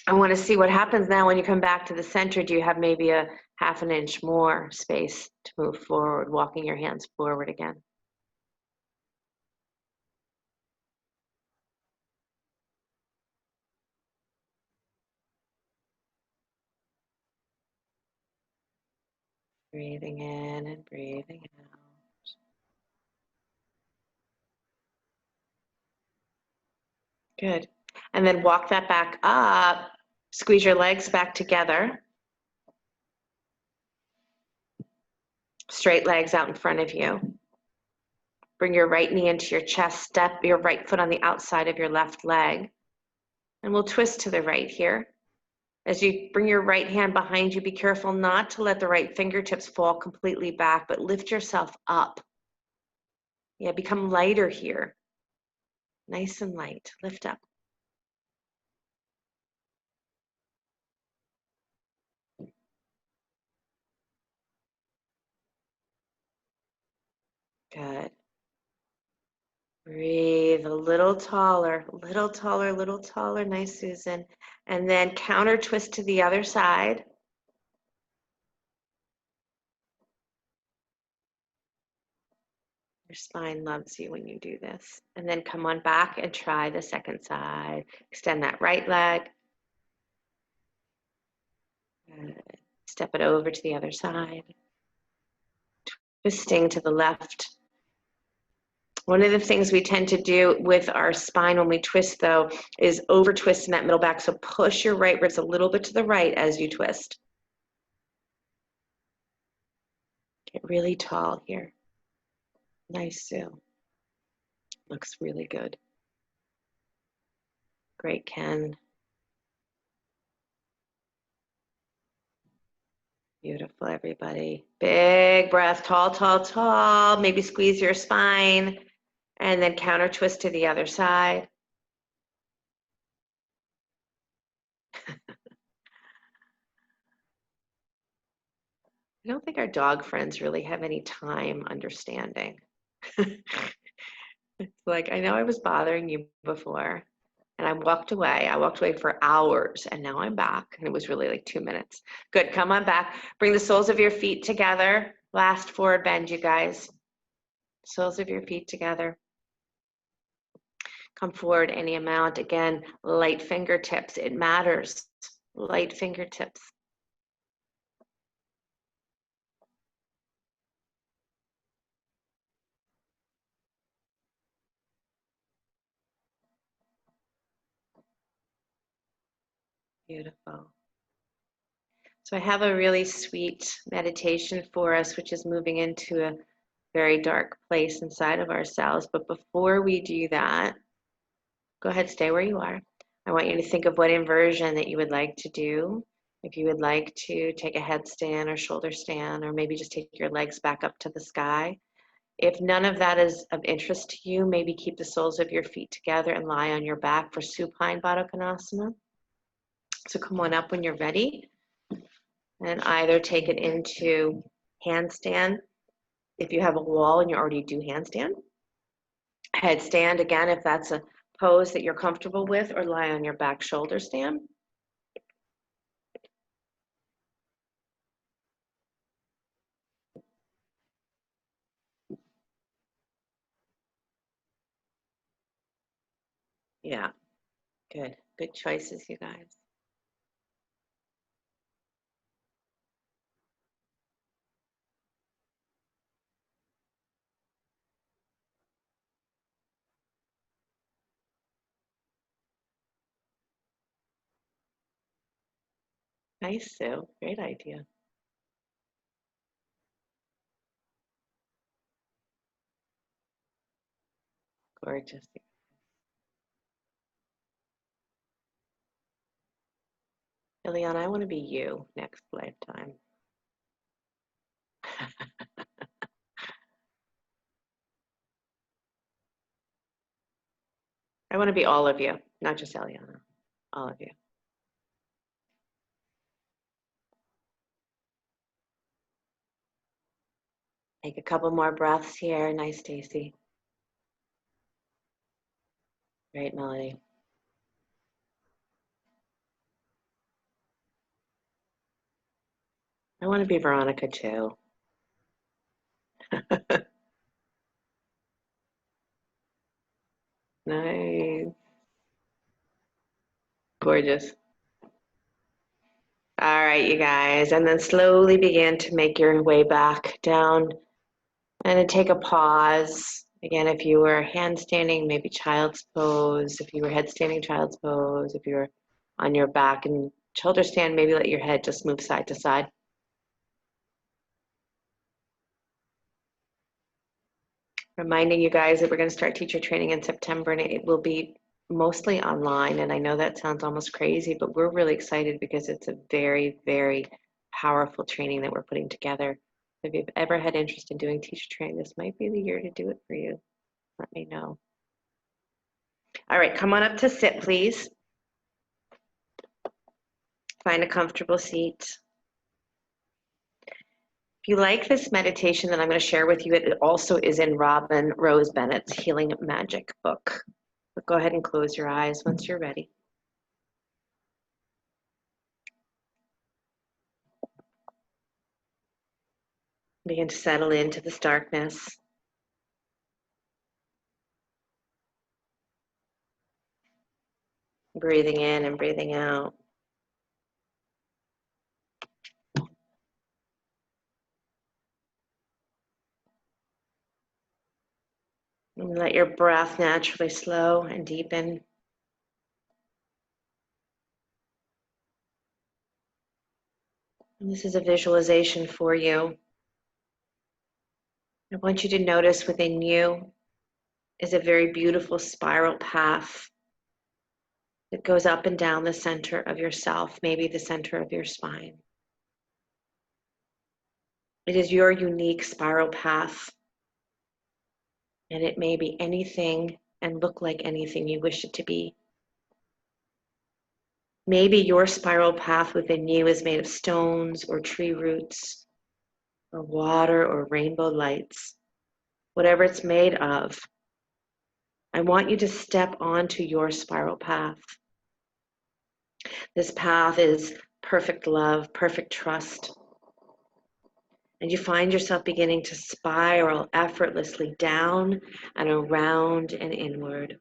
Speaker 1: I want to see what happens now when you come back to the center. Do you have maybe a half an inch more space to move forward, walking your hands forward again? Breathing in and breathing out. Good. And then walk that back up. Squeeze your legs back together. Straight legs out in front of you. Bring your right knee into your chest. Step your right foot on the outside of your left leg. And we'll twist to the right here. As you bring your right hand behind you, be careful not to let the right fingertips fall completely back, but lift yourself up. Yeah, become lighter here. Nice and light. Lift up. Good. Breathe a little taller, a little taller, a little taller. Nice, Susan. And then counter twist to the other side. Your spine loves you when you do this. And then come on back and try the second side. Extend that right leg. Good. Step it over to the other side. Twisting to the left. One of the things we tend to do with our spine when we twist, though, is over twist in that middle back. So push your right ribs a little bit to the right as you twist. Get really tall here. Nice, Sue. Looks really good. Great, Ken. Beautiful, everybody. Big breath, tall, tall, tall. Maybe squeeze your spine and then counter twist to the other side. I don't think our dog friends really have any time understanding. It's like, I know I was bothering you before and I walked away. I walked away for hours and now I'm back. And it was really like 2 minutes. Good, come on back. Bring the soles of your feet together. Last forward bend, you guys. Soles of your feet together. Come forward any amount. Again, light fingertips. It matters. Light fingertips. Beautiful. So I have a really sweet meditation for us, which is moving into a very dark place inside of ourselves. But before we do that, go ahead, stay where you are. I want you to think of what inversion that you would like to do. If you would like to take a headstand or shoulder stand, or maybe just take your legs back up to the sky. If none of that is of interest to you, maybe keep the soles of your feet together and lie on your back for supine Baddha Konasana. So come on up when you're ready and either take it into handstand if you have a wall and you already do handstand. Headstand again if that's a pose that you're comfortable with, or lie on your back shoulder stand. Yeah, good. Good choices, you guys. Nice, Sue. Great idea. Gorgeous. Ileana, I want to be you next lifetime. I want to be all of you, not just Eliana. All of you. Take a couple more breaths here. Nice, Stacy. Great, Melody. I want to be Veronica too. Nice. Gorgeous. All right, you guys. And then slowly begin to make your way back down and then take a pause. Again, if you were handstanding, maybe child's pose. If you were headstanding, child's pose. If you were on your back and shoulder stand, maybe let your head just move side to side. Reminding you guys that we're going to start teacher training in September, and it will be mostly online. And I know that sounds almost crazy, but we're really excited because it's a very, very powerful training that we're putting together. If you've ever had interest in doing teacher training, this might be the year to do it for you. Let me know. All right, come on up to sit, please. Find a comfortable seat. If you like this meditation that I'm going to share with you, it also is in Robin Rose Bennett's Healing Magic book. But go ahead and close your eyes once you're ready. Begin to settle into this darkness. Breathing in and breathing out. And let your breath naturally slow and deepen. And this is a visualization for you. I want you to notice within you is a very beautiful spiral path that goes up and down the center of yourself, maybe the center of your spine. It is your unique spiral path, and it may be anything and look like anything you wish it to be. Maybe your spiral path within you is made of stones or tree roots or water or rainbow lights. Whatever it's made of, I want you to step onto your spiral path. This path is perfect love, perfect trust. And you find yourself beginning to spiral effortlessly down and around and inward.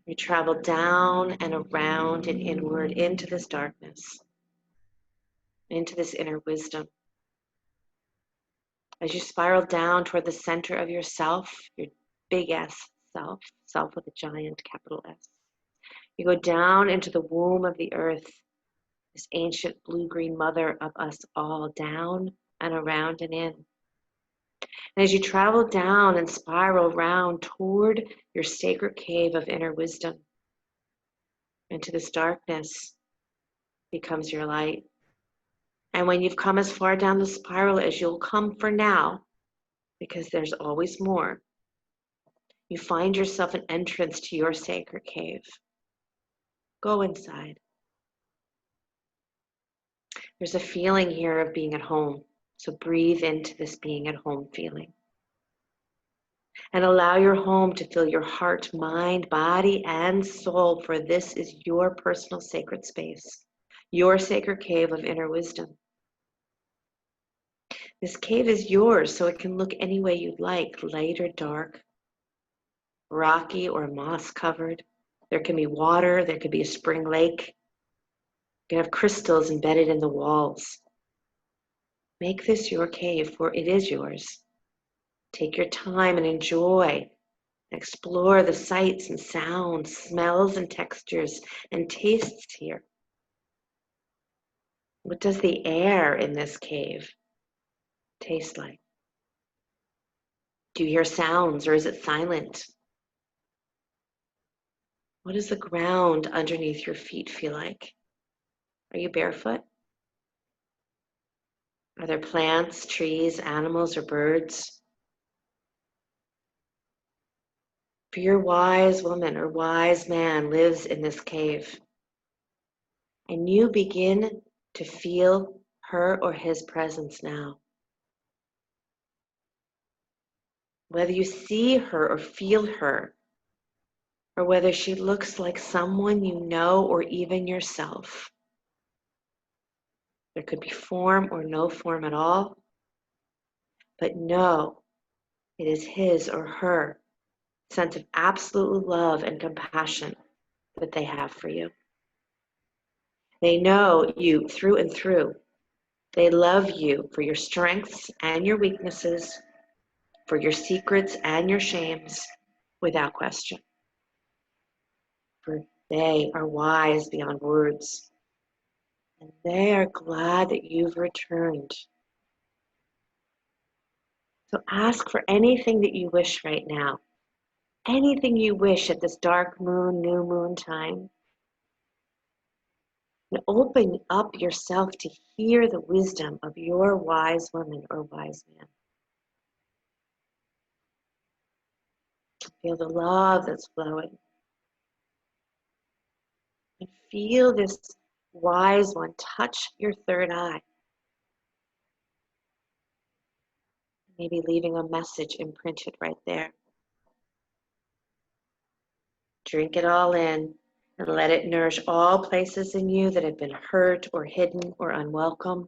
Speaker 1: You travel down and around and inward into this darkness, into this inner wisdom. As you spiral down toward the center of yourself, your big S self, self with a giant capital S, you go down into the womb of the earth, this ancient blue-green mother of us all, down and around and in. And as you travel down and spiral round toward your sacred cave of inner wisdom, into this darkness becomes your light. And when you've come as far down the spiral as you'll come for now, because there's always more, you find yourself an entrance to your sacred cave. Go inside. There's a feeling here of being at home. So breathe into this being at home feeling. And allow your home to fill your heart, mind, body, and soul, for this is your personal sacred space, your sacred cave of inner wisdom. This cave is yours, so it can look any way you'd like, light or dark, rocky or moss covered. There can be water, there could be a spring lake. You can have crystals embedded in the walls. Make this your cave, for it is yours. Take your time and enjoy. Explore the sights and sounds, smells and textures and tastes here. What does the air in this cave taste like? Do you hear sounds, or is it silent? What does the ground underneath your feet feel like? Are you barefoot? Are there plants, trees, animals, or birds? For your wise woman or wise man lives in this cave, and you begin to feel her or his presence now. Whether you see her or feel her, or whether she looks like someone you know or even yourself. There could be form or no form at all, but know it is his or her sense of absolute love and compassion that they have for you. They know you through and through. They love you for your strengths and your weaknesses, for your secrets and your shames, without question. For they are wise beyond words, and they are glad that you've returned. So ask for anything that you wish right now, anything you wish at this dark moon, new moon time. And open up yourself to hear the wisdom of your wise woman or wise man. Feel the love that's flowing. And feel this wise one touch your third eye. Maybe leaving a message imprinted right there. Drink it all in and let it nourish all places in you that have been hurt or hidden or unwelcome,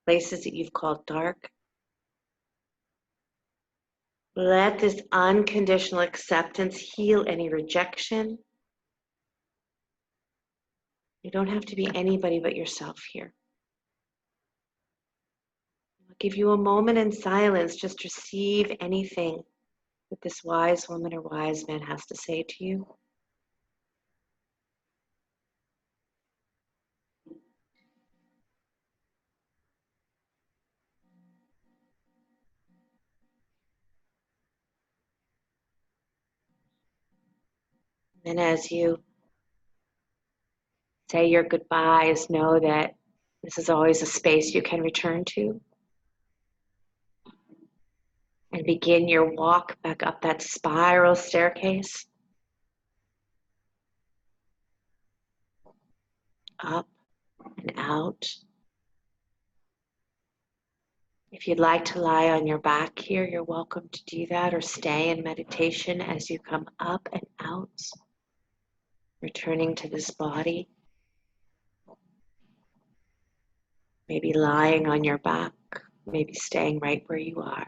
Speaker 1: places that you've called dark. Let this unconditional acceptance heal any rejection. You don't have to be anybody but yourself here. I'll give you a moment in silence. Just receive anything that this wise woman or wise man has to say to you. And as you say your goodbyes, know that this is always a space you can return to. And begin your walk back up that spiral staircase. Up and out. If you'd like to lie on your back here, you're welcome to do that, or stay in meditation as you come up and out, returning to this body. Maybe lying on your back, maybe staying right where you are.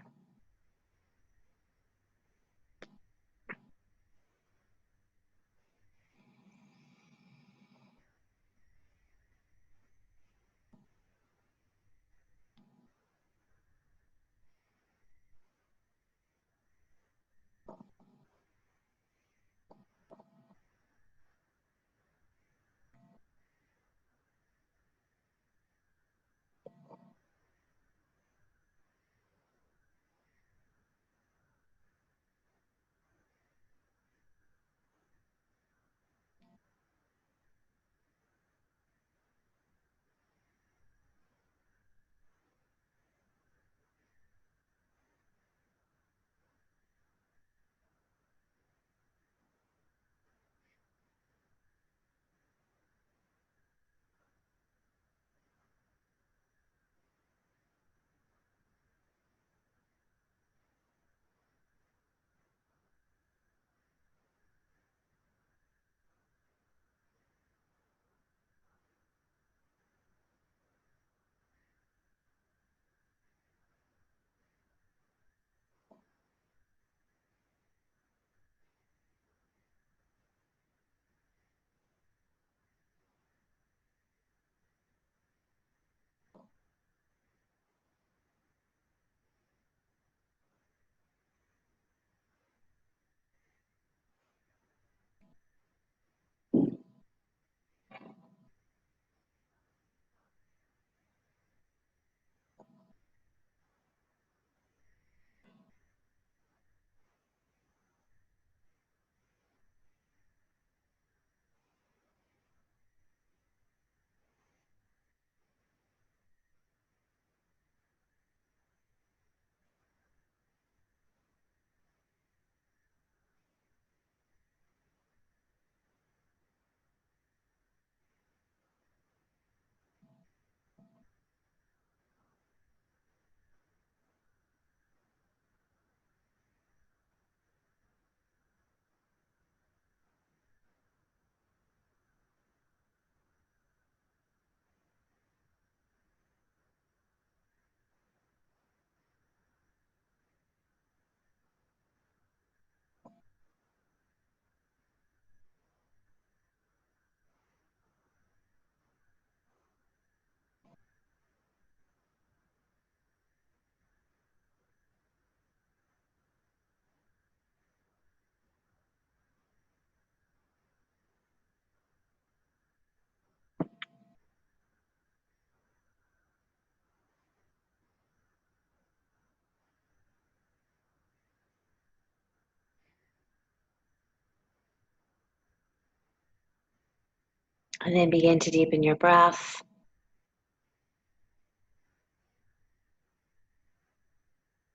Speaker 1: And then begin to deepen your breath.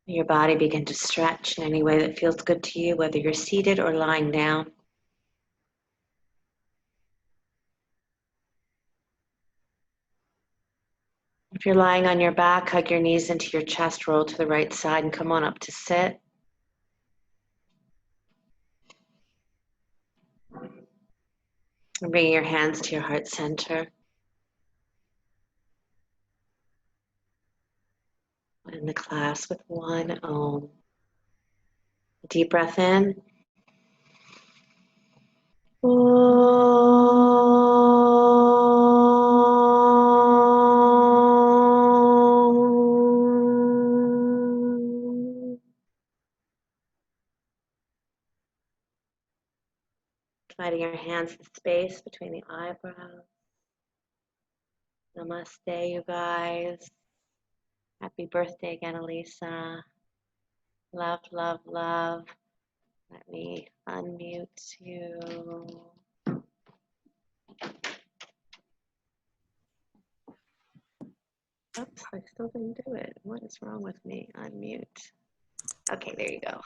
Speaker 1: Your body begin to stretch in any way that feels good to you, whether you're seated or lying down. If you're lying on your back, hug your knees into your chest, roll to the right side, and come on up to sit. And bringing your hands to your heart center. In the class with one Om. A deep breath in. Om. Dividing your hands the space between the eyebrows. Namaste, you guys. Happy birthday again, Elisa. Love, love, love. Let me unmute you. Oops, I still didn't do it. What is wrong with me? Unmute. Okay, there you go.